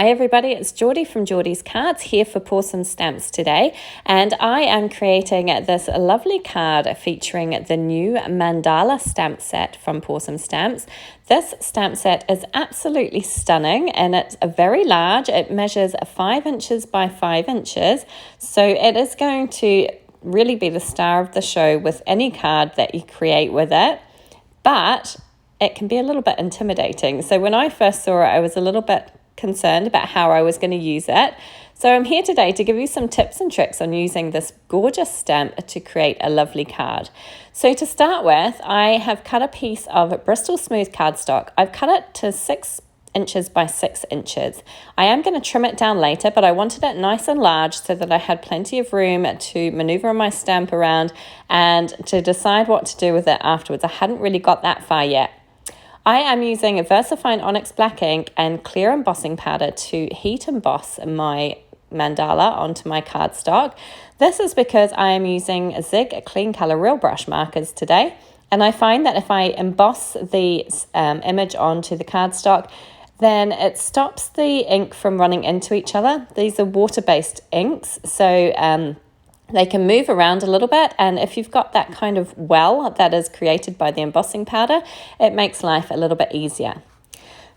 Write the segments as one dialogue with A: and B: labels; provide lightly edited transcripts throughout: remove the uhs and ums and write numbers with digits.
A: Hi everybody, it's Geordie from Geordie's Cards here for Pawsome Stamps today, and I am creating this lovely card featuring the new Mandala stamp set from Pawsome Stamps. This stamp set is absolutely stunning and it's very large. It measures 5 inches by 5 inches, so it is going to really be the star of the show with any card that you create with it, but it can be a little bit intimidating. So when I first saw it, I was a little bit concerned about how I was going to use it. So I'm here today to give you some tips and tricks on using this gorgeous stamp to create a lovely card. So to start with, I have cut a piece of Bristol Smooth cardstock. I've cut it to 6 inches by 6 inches. I am going to trim it down later, but I wanted it nice and large so that I had plenty of room to maneuver my stamp around and to decide what to do with it afterwards. I hadn't really got that far yet. I am using a VersaFine Onyx Black ink and clear embossing powder to heat emboss my mandala onto my cardstock. This is because I am using Zig Clean Color Real Brush markers today, and I find that if I emboss the image onto the cardstock, then it stops the ink from running into each other. These are water-based inks, so they can move around a little bit, and if you've got that kind of well that is created by the embossing powder, it makes life a little bit easier.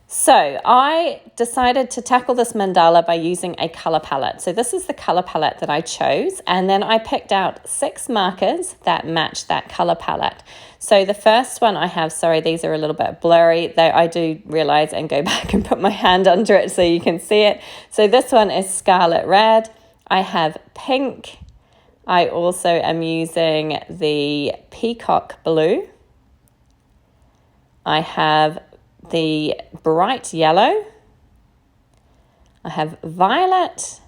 A: So I decided to tackle this mandala by using a color palette. So this is the color palette that I chose, and then I picked out 6 markers that match that color palette. So the first one I have, sorry, these are a little bit blurry, though I do realize and go back and put my hand under it so you can see it. So this one is Scarlet Red. I have pink. I also am using the Peacock Blue. I have the Bright Yellow. I have Violet.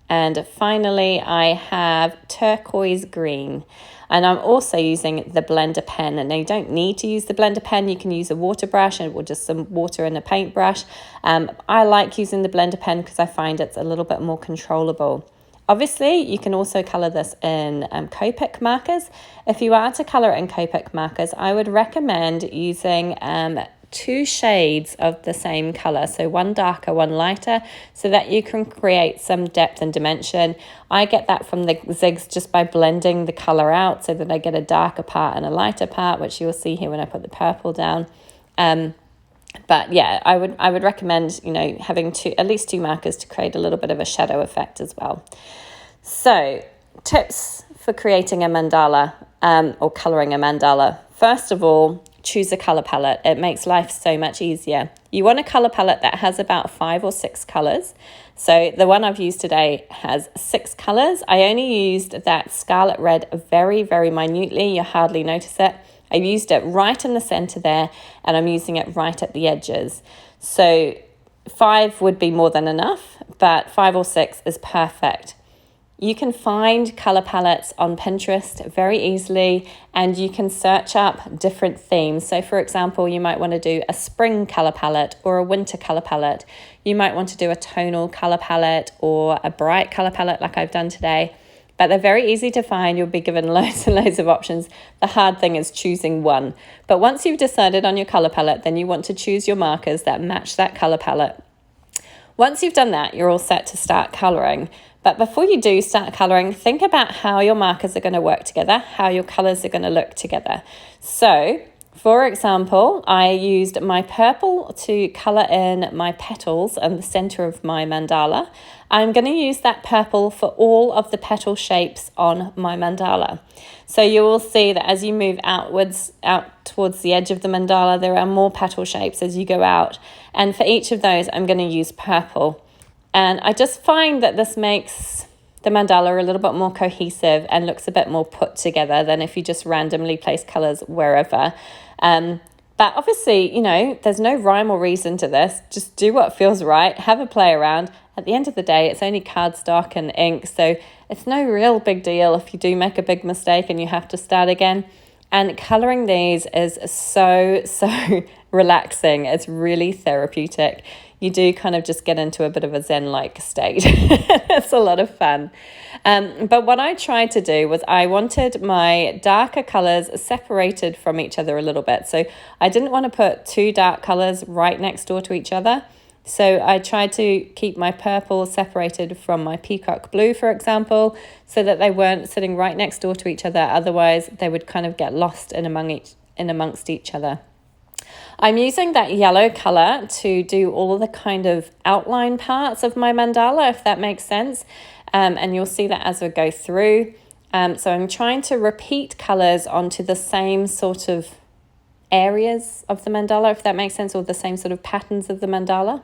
A: And finally, I have Turquoise Green. And I'm also using the blender pen. And you don't need to use the blender pen. You can use a water brush or just some water and a paintbrush. I like using the blender pen because I find it's a little bit more controllable. Obviously, you can also colour this in Copic markers. If you are to colour in Copic markers, I would recommend using 2 shades of the same colour, so one darker, one lighter, so that you can create some depth and dimension. I get that from the zigs just by blending the colour out so that I get a darker part and a lighter part, which you'll see here when I put the purple down. But yeah, I would recommend, having at least 2 markers to create a little bit of a shadow effect as well. So, tips for creating a mandala or colouring a mandala. First of all, choose a colour palette. It makes life so much easier. You want a colour palette that has about 5 or 6 colours. So the one I've used today has 6 colours. I only used that Scarlet Red very, very minutely. You hardly notice it. I used it right in the center there, and I'm using it right at the edges. So 5 would be more than enough, but 5 or 6 is perfect. You can find color palettes on Pinterest very easily, and you can search up different themes. So for example, you might want to do a spring color palette or a winter color palette. You might want to do a tonal color palette or a bright color palette like I've done today. But they're very easy to find. You'll be given loads and loads of options. The hard thing is choosing one. But once you've decided on your color palette, then you want to choose your markers that match that color palette. Once you've done that, you're all set to start coloring. But before you do start coloring, think about how your markers are going to work together, how your colors are going to look together. So, for example, I used my purple to color in my petals and the center of my mandala. I'm going to use that purple for all of the petal shapes on my mandala. So you will see that as you move out towards the edge of the mandala, there are more petal shapes as you go out. And for each of those, I'm going to use purple. And I just find that this makes the mandala a little bit more cohesive and looks a bit more put together than if you just randomly place colors wherever. But obviously, there's no rhyme or reason to this. Just do what feels right. Have a play around. At the end of the day, it's only cardstock and ink, so it's no real big deal if you do make a big mistake and you have to start again. And colouring these is so relaxing. It's really therapeutic. You do kind of just get into a bit of a zen-like state. It's a lot of fun. But what I tried to do was I wanted my darker colours separated from each other a little bit. So I didn't want to put 2 dark colours right next door to each other. So I tried to keep my purple separated from my peacock blue, for example, so that they weren't sitting right next door to each other. Otherwise, they would kind of get lost in amongst each other. I'm using that yellow color to do all of the kind of outline parts of my mandala, if that makes sense. And you'll see that as we go through. So I'm trying to repeat colors onto the same sort of areas of the mandala, if that makes sense, or the same sort of patterns of the mandala.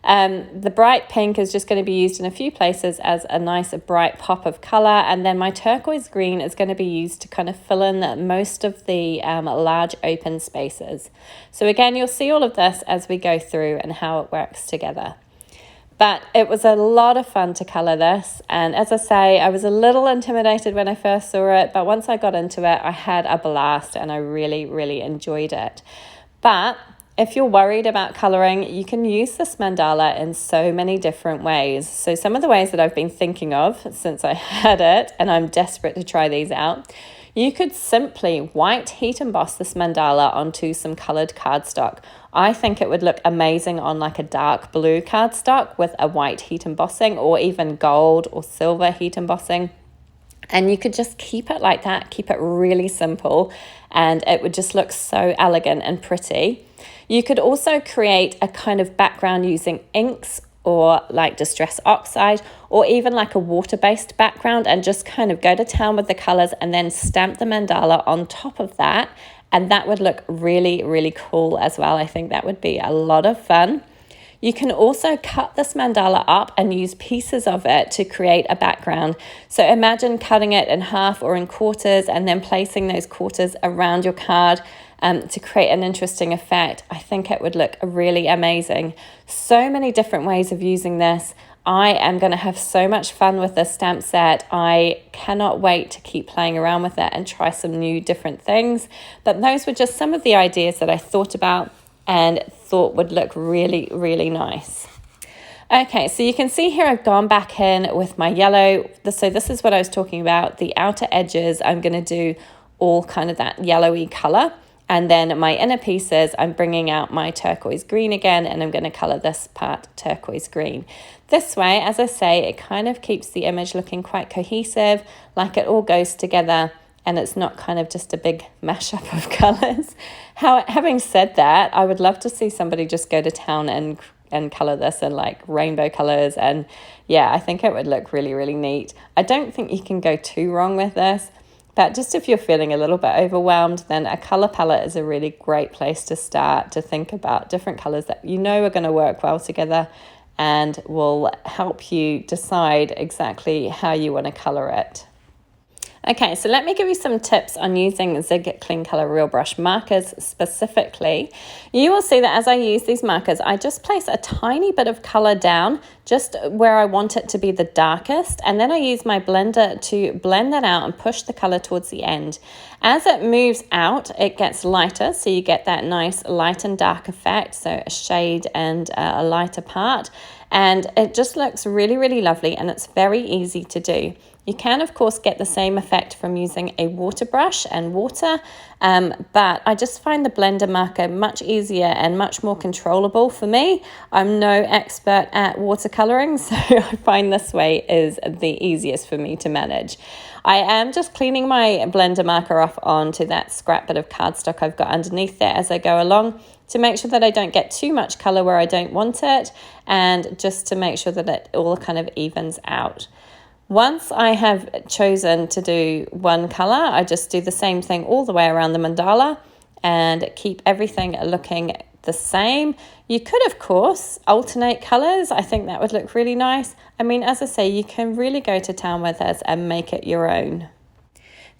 A: The bright pink is just going to be used in a few places as a nice bright pop of color, and then my turquoise green is going to be used to kind of fill in most of the large open spaces. So again, you'll see all of this as we go through and how it works together. But it was a lot of fun to colour this, and as I say, I was a little intimidated when I first saw it, but once I got into it, I had a blast and I really, really enjoyed it. But if you're worried about colouring, you can use this mandala in so many different ways. So some of the ways that I've been thinking of since I had it, and I'm desperate to try these out, you could simply white heat emboss this mandala onto some coloured cardstock. I think it would look amazing on like a dark blue cardstock with a white heat embossing, or even gold or silver heat embossing. And you could just keep it like that, keep it really simple, and it would just look so elegant and pretty. You could also create a kind of background using inks or like Distress Oxide, or even like a water-based background, and just kind of go to town with the colors and then stamp the mandala on top of that. And that would look really, really cool as well. I think that would be a lot of fun. You can also cut this mandala up and use pieces of it to create a background. So imagine cutting it in half or in quarters and then placing those quarters around your card to create an interesting effect. I think it would look really amazing. So many different ways of using this. I am going to have so much fun with this stamp set. I cannot wait to keep playing around with it and try some new different things. But those were just some of the ideas that I thought about and thought would look really, really nice. Okay, so you can see here I've gone back in with my yellow. So this is what I was talking about. The outer edges, I'm going to do all kind of that yellowy color. And then my inner pieces, I'm bringing out my turquoise green again, and I'm going to color this part turquoise green. This way, as I say, it kind of keeps the image looking quite cohesive, like it all goes together, and it's not kind of just a big mashup of colors. Having said that, I would love to see somebody just go to town and color this in like rainbow colors. And yeah, I think it would look really, really neat. I don't think you can go too wrong with this. But just if you're feeling a little bit overwhelmed, then a color palette is a really great place to start to think about different colors that you know are going to work well together and will help you decide exactly how you want to color it. Okay, so let me give you some tips on using Zig Clean Color Real Brush markers specifically. You will see that as I use these markers, I just place a tiny bit of color down just where I want it to be the darkest, and then I use my blender to blend that out and push the color towards the end. As it moves out, it gets lighter, so you get that nice light and dark effect, so a shade and a lighter part, and it just looks really, really lovely, and it's very easy to do. You can, of course, get the same effect from using a water brush and water, but I just find the blender marker much easier and much more controllable for me. I'm no expert at watercoloring, so I find this way is the easiest for me to manage. I am just cleaning my blender marker off onto that scrap bit of cardstock I've got underneath there as I go along, to make sure that I don't get too much color where I don't want it, and just to make sure that it all kind of evens out. Once I have chosen to do one color, I just do the same thing all the way around the mandala and keep everything looking the same. You could, of course, alternate colors. I think that would look really nice. I mean, as I say, you can really go to town with this and make it your own.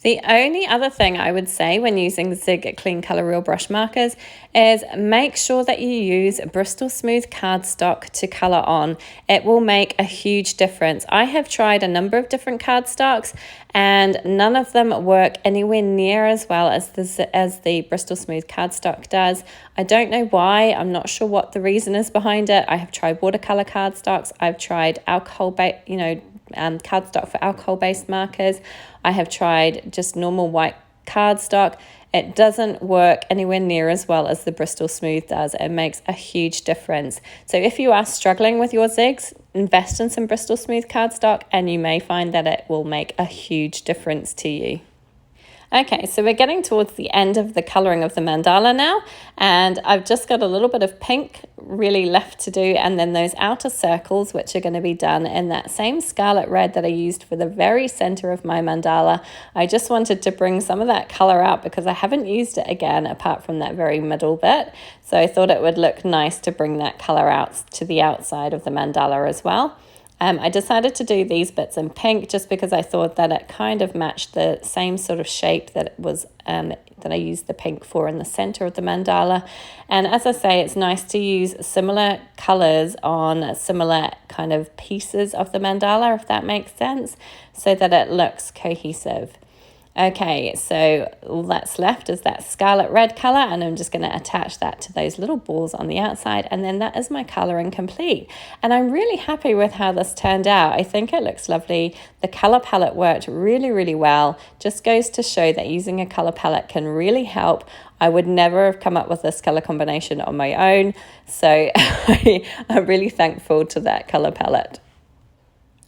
A: The only other thing I would say when using Zig Clean Color Real Brush markers is make sure that you use Bristol Smooth cardstock to color on. It will make a huge difference. I have tried a number of different cardstocks and none of them work anywhere near as well as the Bristol Smooth cardstock does. I don't know why. I'm not sure what the reason is behind it. I have tried watercolor cardstocks. I've tried cardstock for alcohol-based markers. I have tried just normal white cardstock, It doesn't work anywhere near as well as the Bristol Smooth does. It makes a huge difference. So if you are struggling with your zigs, invest in some Bristol Smooth cardstock and you may find that it will make a huge difference to you. Okay, so we're getting towards the end of the colouring of the mandala now, and I've just got a little bit of pink really left to do, and then those outer circles which are going to be done in that same scarlet red that I used for the very centre of my mandala. I just wanted to bring some of that colour out because I haven't used it again apart from that very middle bit, so I thought it would look nice to bring that colour out to the outside of the mandala as well. I decided to do these bits in pink just because I thought that it kind of matched the same sort of shape that it was that I used the pink for in the center of the mandala. And as I say, it's nice to use similar colors on similar kind of pieces of the mandala, if that makes sense, so that it looks cohesive. Okay, so all that's left is that scarlet red color, and I'm just going to attach that to those little balls on the outside, and then that is my coloring complete. And I'm really happy with how this turned out. I think it looks lovely. The color palette worked really, really well. Just goes to show that using a color palette can really help. I would never have come up with this color combination on my own, so I'm really thankful to that color palette.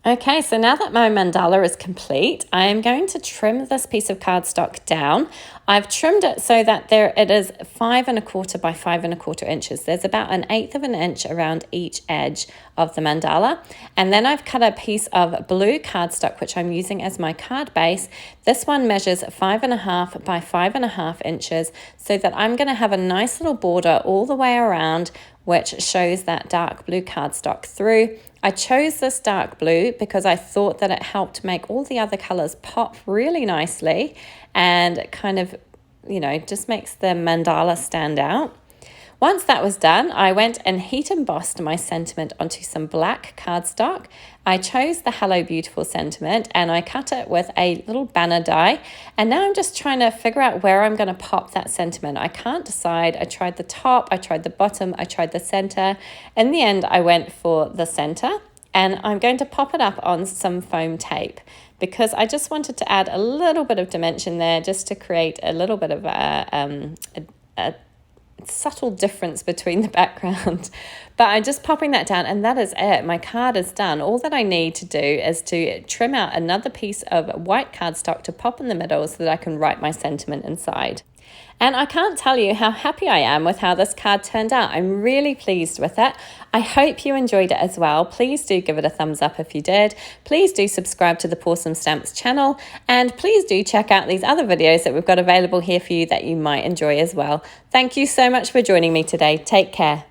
A: Okay, so now that my mandala is complete, I am going to trim this piece of cardstock down. I've trimmed it so that it is 5 1/4 by 5 1/4 inches. There's about 1/8 of an inch around each edge of the mandala. And then I've cut a piece of blue cardstock, which I'm using as my card base. This one measures 5 1/2 by 5 1/2 inches, so that I'm going to have a nice little border all the way around, which shows that dark blue cardstock through. I chose this dark blue because I thought that it helped make all the other colors pop really nicely and kind of, you know, just makes the mandala stand out. Once that was done, I went and heat embossed my sentiment onto some black cardstock. I chose the Hello Beautiful sentiment and I cut it with a little banner die. And now I'm just trying to figure out where I'm going to pop that sentiment. I can't decide. I tried the top, I tried the bottom, I tried the center. In the end, I went for the center, and I'm going to pop it up on some foam tape because I just wanted to add a little bit of dimension there just to create a little bit of a subtle difference between the background. But I'm just popping that down, and that is it. My card is done. All that I need to do is to trim out another piece of white cardstock to pop in the middle so that I can write my sentiment inside. And I can't tell you how happy I am with how this card turned out. I'm really pleased with it. I hope you enjoyed it as well. Please do give it a thumbs up if you did. Please do subscribe to the Pawsome Stamps channel. And please do check out these other videos that we've got available here for you that you might enjoy as well. Thank you so much for joining me today. Take care.